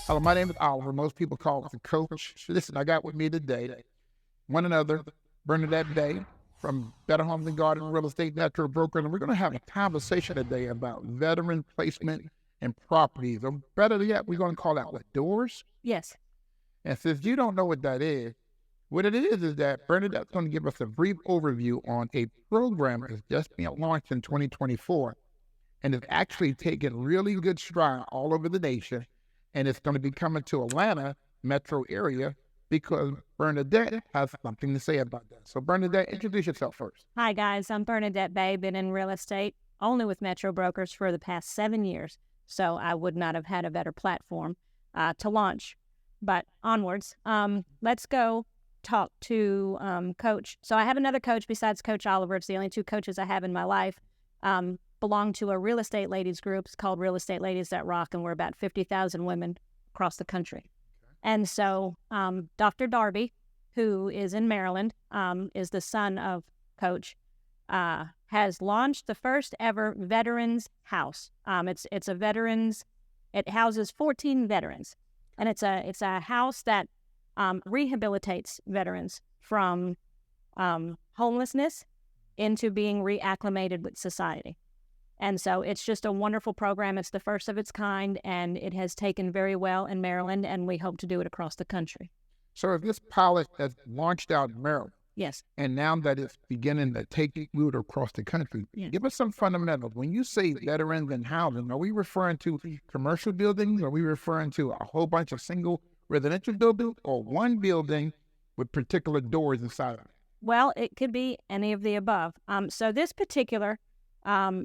Hello, my name is Oliver. Most people call me the coach. Listen, I got with me today one another, Bernadette Day from Better Homes and Garden Real Estate Natural Broker, and we're going to have a conversation today about veteran placement and properties. Or better yet, we're going to call that what, doors? Yes. And since you don't know what that is, what it is that Bernadette's going to give us a brief overview on a program that's just being launched in 2024, and it's actually taking really good stride all over the nation. And it's going to be coming to Atlanta metro area because Bernadette has something to say about that. So Bernadette, introduce yourself first. Hi, guys. I'm Bernadette Bay. Been in real estate only with Metro Brokers for the past 7 years. So I would not have had a better platform to launch. But onwards, let's go talk to Coach. So I have another coach besides Coach Oliver. It's the only two coaches I have in my life. Belong to a real estate ladies group. It's called Real Estate Ladies That Rock, and we're about 50,000 women across the country. Okay. And so Dr. Darby, who is in Maryland, is the son of Coach, has launched the first ever veterans house. It's a veterans. It houses 14 veterans, and it's a house that rehabilitates veterans from homelessness into being reacclimated with society. And so it's just a wonderful program. It's the first of its kind, and it has taken very well in Maryland, and we hope to do it across the country. So if this pilot has launched out in Maryland, yes, and now that it's beginning to take root across the country, give us some fundamentals. When you say veterans and housing, are we referring to commercial buildings? Are we referring to a whole bunch of single residential buildings, or one building with particular doors inside of it? Well, it could be any of the above. So this particular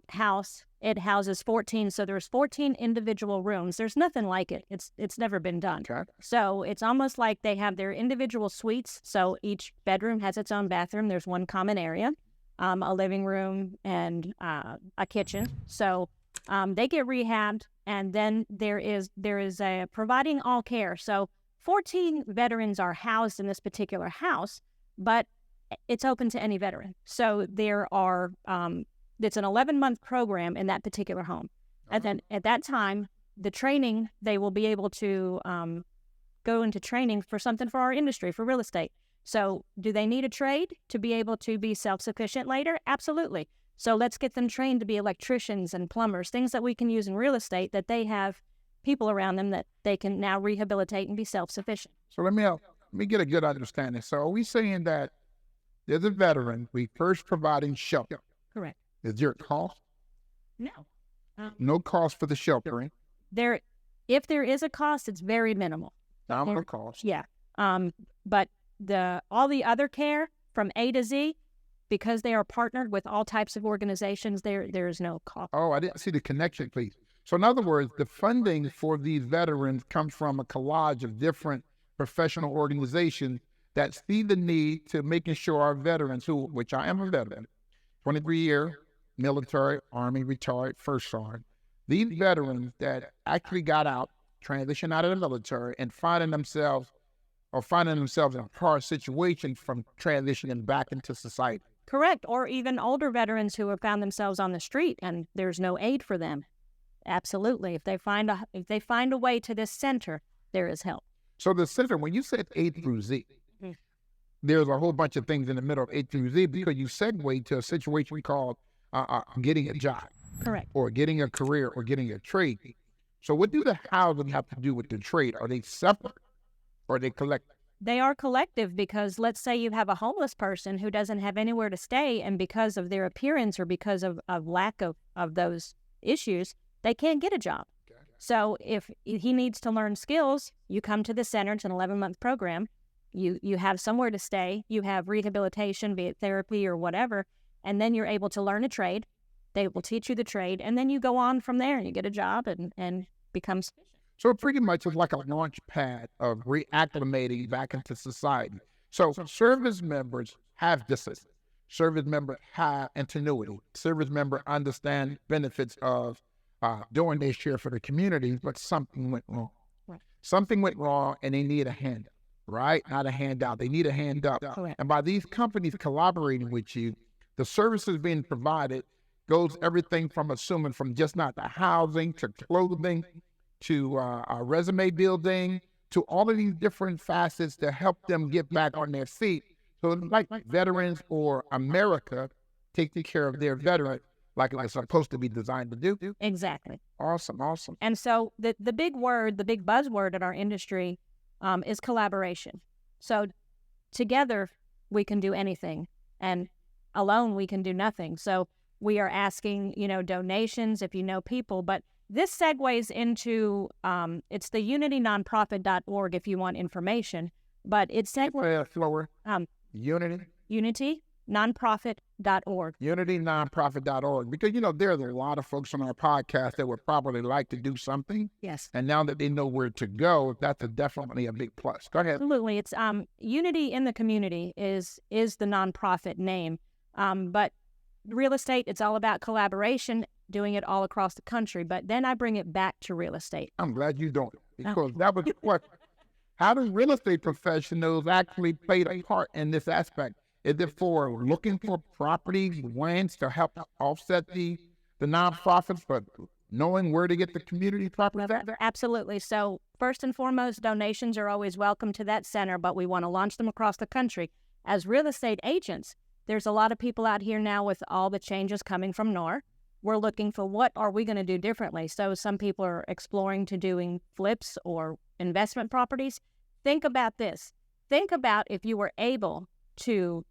house, it houses 14. So there's 14 individual rooms. There's nothing like it. It's never been done. Okay. So it's almost like they have their individual suites. So each bedroom has its own bathroom. There's one common area, a living room, and a kitchen. So they get rehabbed, and then there is a providing all care. So 14 veterans are housed in this particular house, but it's open to any veteran. So there are, it's an 11-month program in that particular home. And then at that time, the training, they will be able to go into training for something for our industry, for real estate. So do they need a trade to be able to be self-sufficient later? Absolutely. So let's get them trained to be electricians and plumbers, things that we can use in real estate that they have people around them that they can now rehabilitate and be self-sufficient. So let me get a good understanding. So are we saying that there's a veteran, we first providing shelter? Correct. Is there a cost? No. No cost for the sheltering? If there is a cost, it's very minimal. Nominal cost. Yeah. But all the other care from A to Z, because they are partnered with all types of organizations, there is no cost. Oh, I didn't see the connection, please. So in other words, the funding for these veterans comes from a collage of different professional organizations that see the need to making sure our veterans, which I am a veteran, 23-year, military, Army, retired, first sergeant, these veterans that actually got out, transitioned out of the military, and finding themselves in a hard situation from transitioning back into society. Correct. Or even older veterans who have found themselves on the street and there's no aid for them. Absolutely. If they find a way to this center, there is help. So the center, when you said A through Z, there's a whole bunch of things in the middle of A through Z because you segue to a situation we call getting a job. Correct. Or getting a career or getting a trade. So what do the housing have to do with the trade? Are they separate or are they collective? They are collective because let's say you have a homeless person who doesn't have anywhere to stay, and because of their appearance or because of lack of those issues, they can't get a job. Okay. So if he needs to learn skills, you come to the center. It's an 11-month program. You have somewhere to stay, you have rehabilitation, be it therapy or whatever, and then you're able to learn a trade. They will teach you the trade, and then you go on from there and you get a job and become sufficient. So pretty much it's like a launch pad of reacclimating back into society. So service members have discipline. Service members have ingenuity. Service members understand benefits of doing their share for the community, but something went wrong. Right. Something went wrong and they need a hand. Right? Not a handout. They need a hand up. Correct. And by these companies collaborating with you, the services being provided goes everything from assuming from just not the housing to clothing to resume building, to all of these different facets to help them get back on their feet. So like Veterans or America taking care of their veterans like it's supposed to be designed to do. Exactly. Awesome. And so the big word, the big buzzword in our industry is collaboration. So together we can do anything, and alone we can do nothing. So we are asking, donations if you know people, but this segues into, it's the unitynonprofit.org if you want information, but it segues... Slower. UnityNonprofit.org. UnityNonprofit.org. Because, there's a lot of folks on our podcast that would probably like to do something. Yes. And now that they know where to go, that's definitely a big plus. Go ahead. Absolutely. It's Unity in the Community is the nonprofit name. But real estate, it's all about collaboration, doing it all across the country. But then I bring it back to real estate. I'm glad you don't. Because that was what... How do real estate professionals actually play a part in this aspect? Is it for looking for properties, lands to help offset the nonprofits, but knowing where to get the community properties at? Absolutely. So first and foremost, donations are always welcome to that center, but we want to launch them across the country. As real estate agents, there's a lot of people out here now with all the changes coming from NAR. We're looking for what are we going to do differently. So some people are exploring to doing flips or investment properties. Think about this. Think about if you were able to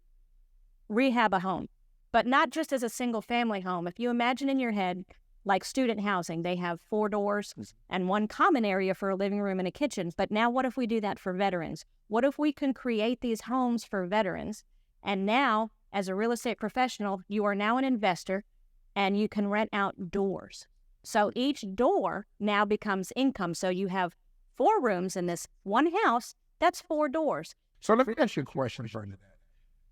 rehab a home, but not just as a single family home. If you imagine in your head, like student housing, they have 4 doors and one common area for a living room and a kitchen. But now what if we do that for veterans? What if we can create these homes for veterans? And now, as a real estate professional, you are now an investor and you can rent out doors. So each door now becomes income. So you have 4 rooms in this one house, that's 4 doors. So let me ask you a question, Bernadette.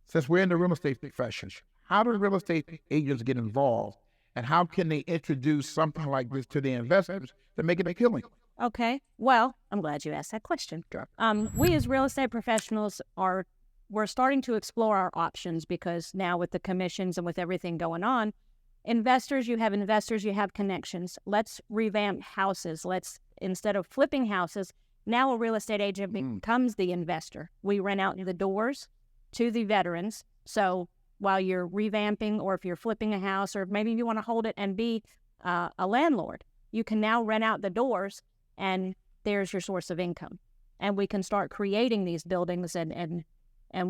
Since we're in the real estate profession, how do real estate agents get involved, and how can they introduce something like this to the investors to make it appealing? Okay, well, I'm glad you asked that question. We as real estate professionals we're starting to explore our options, because now with the commissions and with everything going on, you have connections. Let's revamp houses. Instead of flipping houses, now a real estate agent becomes the investor. We rent out the doors to the veterans. So while you're revamping, or if you're flipping a house, or maybe you want to hold it and be a landlord, you can now rent out the doors, and there's your source of income. And we can start creating these buildings, and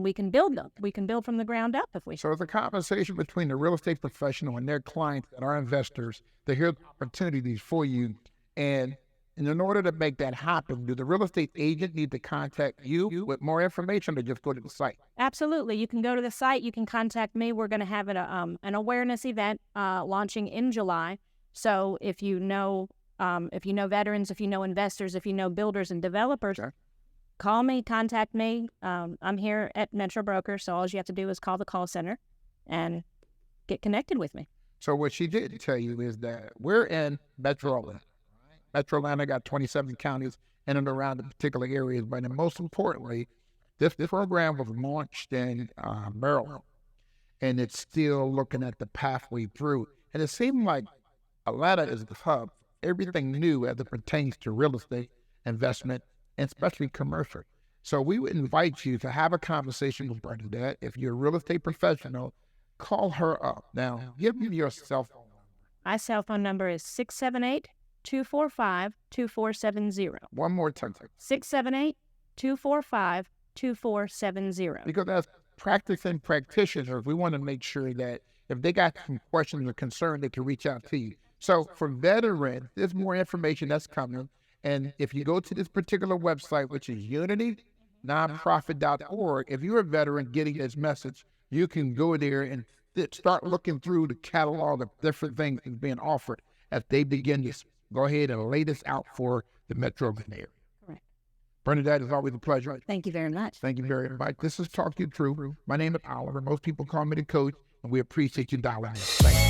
we can build them. We can build from the ground up if we... So it's a conversation between the real estate professional and their clients that are investors to hear the opportunities for you. And in order to make that happen, do the real estate agent need to contact you with more information, or just go to the site? Absolutely. You can go to the site. You can contact me. We're going to have an awareness event launching in July. So if you know veterans, if you know investors, if you know builders and developers, sure, call me, contact me. I'm here at Metro Broker, so all you have to do is call the call center and get connected with me. So what she did tell you is that we're in Metro Atlanta. Metro Atlanta got 27 counties in and around the particular areas, but most importantly, this program was launched in Maryland, and it's still looking at the pathway through. And it seemed like Atlanta is the hub, everything new as it pertains to real estate investment, and especially commercial. So we would invite you to have a conversation with Bernadette. If you're a real estate professional, call her up. Now, give me your cell phone number. My cell phone number is 678-245-2470. One more time. 678-245-2470. Because as practicing practitioners, we want to make sure that if they got some questions or concern, they can reach out to you. So for veterans, there's more information that's coming. And if you go to this particular website, which is unitynonprofit.org, if you're a veteran getting this message, you can go there and start looking through the catalog of different things that's being offered as they begin to go ahead and lay this out for the Metro Atlanta area. Correct. Bernadette, it's always a pleasure. Thank you very much. Thank you very much. This is Talk You Through. My name is Oliver. Most people call me the coach, and we appreciate you dialing in. Thank you.